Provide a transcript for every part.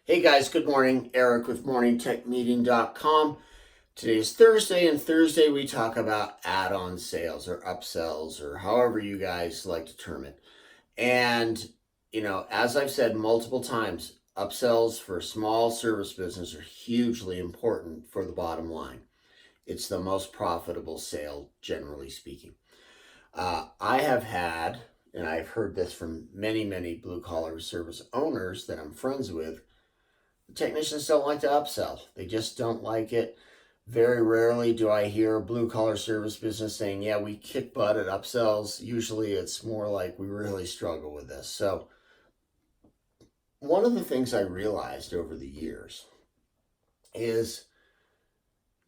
Hey guys, good morning. Eric with morningtechmeeting.com. Today is Thursday, and Thursday we talk about add-on sales or upsells or however you guys like to term it. And, as I've said multiple times, upsells for a small service business are hugely important for the bottom line. It's the most profitable sale, generally speaking. I have had, and I've heard this from many, many blue collar service owners that I'm friends with. Technicians don't like to upsell. They just don't like it. Very rarely do I hear a blue collar service business saying, yeah, we kick butt at upsells. Usually it's more like we really struggle with this. So one of the things I realized over the years is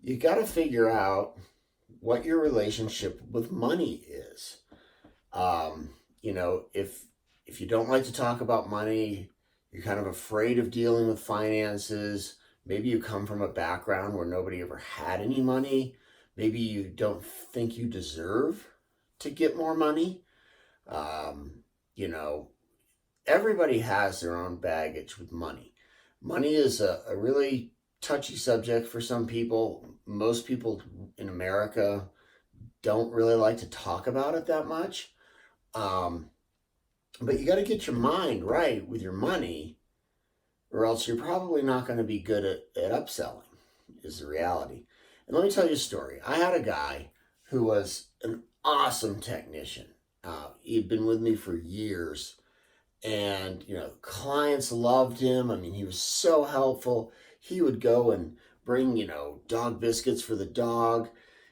you got to figure out what your relationship with money is. If you don't like to talk about money, you're kind of afraid of dealing with finances. Maybe you come from a background where nobody ever had any money. Maybe you don't think you deserve to get more money. Um, you know, Everybody has their own baggage with money. Money is a really touchy subject for some people. Most people in America don't really like to talk about it that much. Um, but you got to get your mind right with your money, or else you're probably not going to be good at upselling, is the reality. And let me tell you a story. I had a guy who was an awesome technician. He'd been with me for years, and clients loved him. I mean, he was so helpful. He would go and bring dog biscuits for the dog.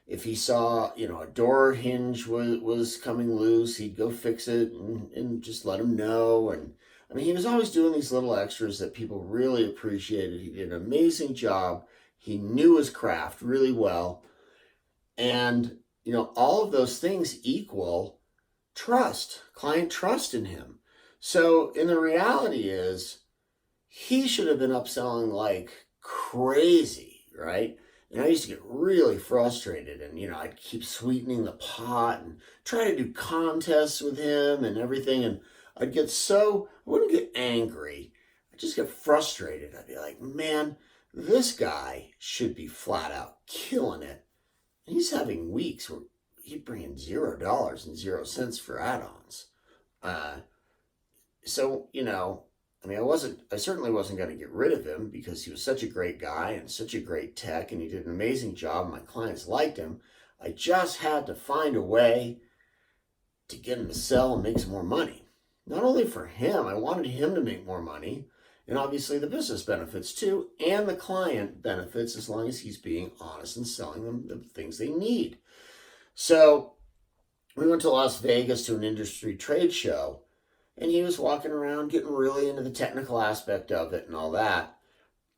If he saw a door hinge was coming loose, he'd go fix it and just let him know. And I mean, he was always doing these little extras that people really appreciated. He did an amazing job. He knew his craft really well. And all of those things equal trust, client trust in him. So, and the reality is, he should have been upselling like crazy, right? And I used to get really frustrated, and I'd keep sweetening the pot and try to do contests with him and everything. And I wouldn't get angry, I'd just get frustrated. I'd be like, man, this guy should be flat out killing it. And he's having weeks where he'd bring in $0 and 0 cents for add-ons. Uh, I certainly wasn't going to get rid of him because he was such a great guy and such a great tech, and he did an amazing job. My clients liked him. I just had to find a way to get him to sell and make some more money. Not only for him, I wanted him to make more money, and obviously the business benefits too, and the client benefits as long as he's being honest and selling them the things they need. So we went to Las Vegas to an industry trade show, and he was walking around getting really into the technical aspect of it and all that.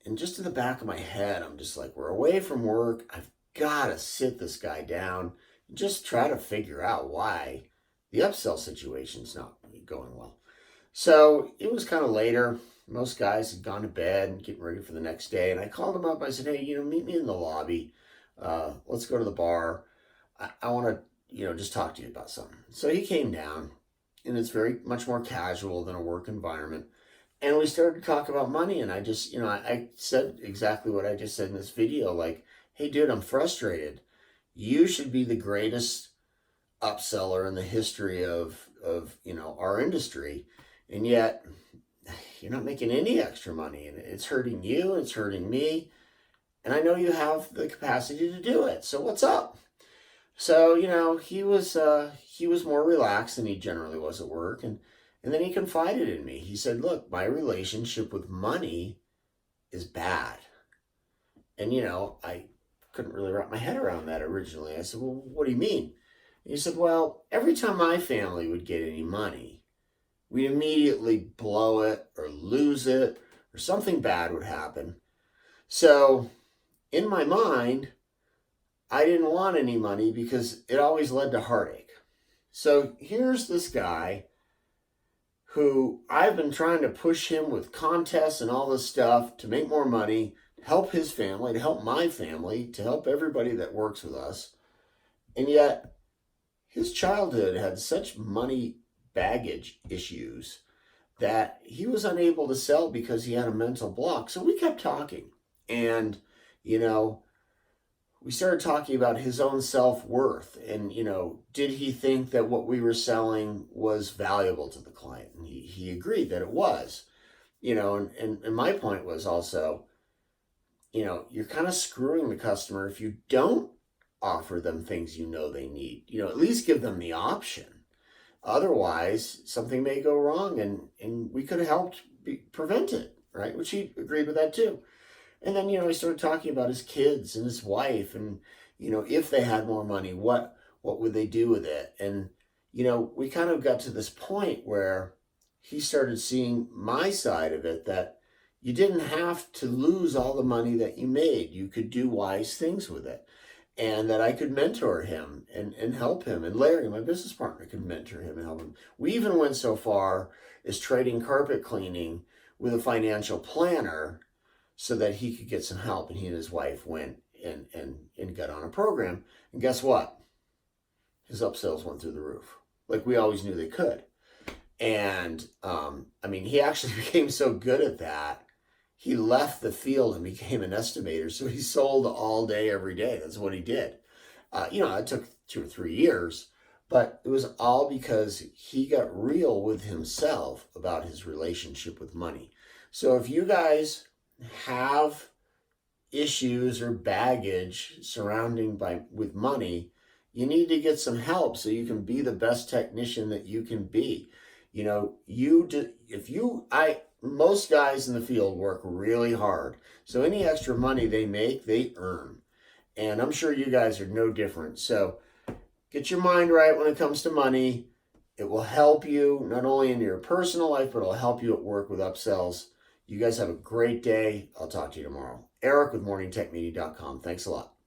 And just in the back of my head, I'm just like, we're away from work. I've got to sit this guy down and just try to figure out why the upsell situation's not going well. So it was kind of later. Most guys had gone to bed and getting ready for the next day. And I called him up. I said, hey, meet me in the lobby. Let's go to the bar. I want to, just talk to you about something. So he came down. And it's very much more casual than a work environment. And we started to talk about money, and I just, I said exactly what I just said in this video, like, hey, dude, I'm frustrated. You should be the greatest upseller in the history of our industry, and yet you're not making any extra money, and it's hurting you, it's hurting me, and I know you have the capacity to do it, so what's up? So, he was more relaxed than he generally was at work. And then he confided in me. He said, look, my relationship with money is bad. And, I couldn't really wrap my head around that originally. I said, well, what do you mean? And he said, well, every time my family would get any money, we'd immediately blow it or lose it or something bad would happen. So in my mind, I didn't want any money because it always led to heartache. So here's this guy who I've been trying to push him with contests and all this stuff to make more money, to help his family, to help my family, to help everybody that works with us. And yet his childhood had such money baggage issues that he was unable to sell because he had a mental block. So we kept talking. And, you know, we started talking about his own self-worth. And, you know, did he think that what we were selling was valuable to the client? And he agreed that it was. You know, and my point was also, you know, you're kind of screwing the customer if you don't offer them things you know they need. You know, at least give them the option. Otherwise, something may go wrong, and we could have helped prevent it, right? Which he agreed with that too. And then, you know, he started talking about his kids and his wife, and, you know, if they had more money, what would they do with it? And, you know, we kind of got to this point where he started seeing my side of it, that you didn't have to lose all the money that you made. You could do wise things with it. And that I could mentor him and help him. And Larry, my business partner, could mentor him and help him. We even went so far as trading carpet cleaning with a financial planner so that he could get some help. And he and his wife went and got on a program. And guess what? His upsells went through the roof, like we always knew they could. And I mean, he actually became so good at that, he left the field and became an estimator. So he sold all day, every day. That's what he did. You know, it took 2 or 3 years, but it was all because he got real with himself about his relationship with money. So if you guys have issues or baggage surrounding with money, you need to get some help so you can be the best technician that you can be. You know, most guys in the field work really hard. So any extra money they make, they earn. And I'm sure you guys are no different. So get your mind right when it comes to money. It will help you not only in your personal life, but it'll help you at work with upsells. You guys have a great day. I'll talk to you tomorrow. Eric with morningtechmedia.com. Thanks a lot.